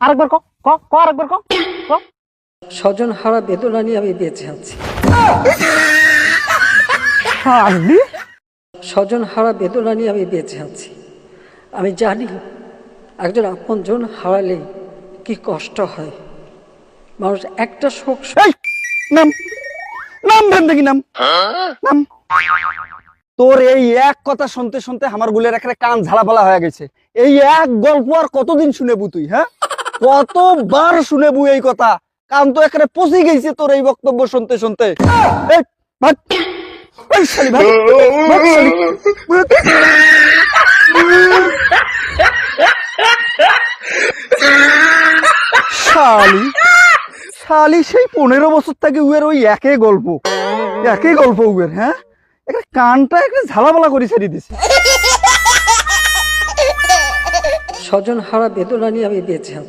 আরেকবার ক ক ক আরেকবার ক ক। স্বজন হারা বেদনা নিয়ে আমি বেঁচে আছি। শালি স্বজন হারা বেদনা নিয়ে আমি বেঁচে আছি। আমি জানি একজন আপনজন হারালে কি কষ্ট হয়। মানুষ একটা শোক এই নাম নাম ভেন দেখি নাম নাম। তোর এই এক কথা শুনতে শুনতে আমার গুলের এখানে কান ঝালাপালা হয়ে গেছে। এই এক গল্প আর কতদিন শুনেবু তুই? হ্যাঁ, কতবার শুনেবু এই কথা? কান তো এখানে পচে গেছে তোর এই বক্তব্য শুনতে শুনতে। এই ভাগ, এই শালি ভাগ, ভাগ শালি। শালি শালি সেই 15 বছর থেকে উয়ের ওই একই গল্প উয়ের। হ্যাঁ, একটা কানটা একটা ঝালাপালা করে ছেড়ে দিছে। স্বজন হারা বেদনা নিয়ে আমি বেঁচে আছি।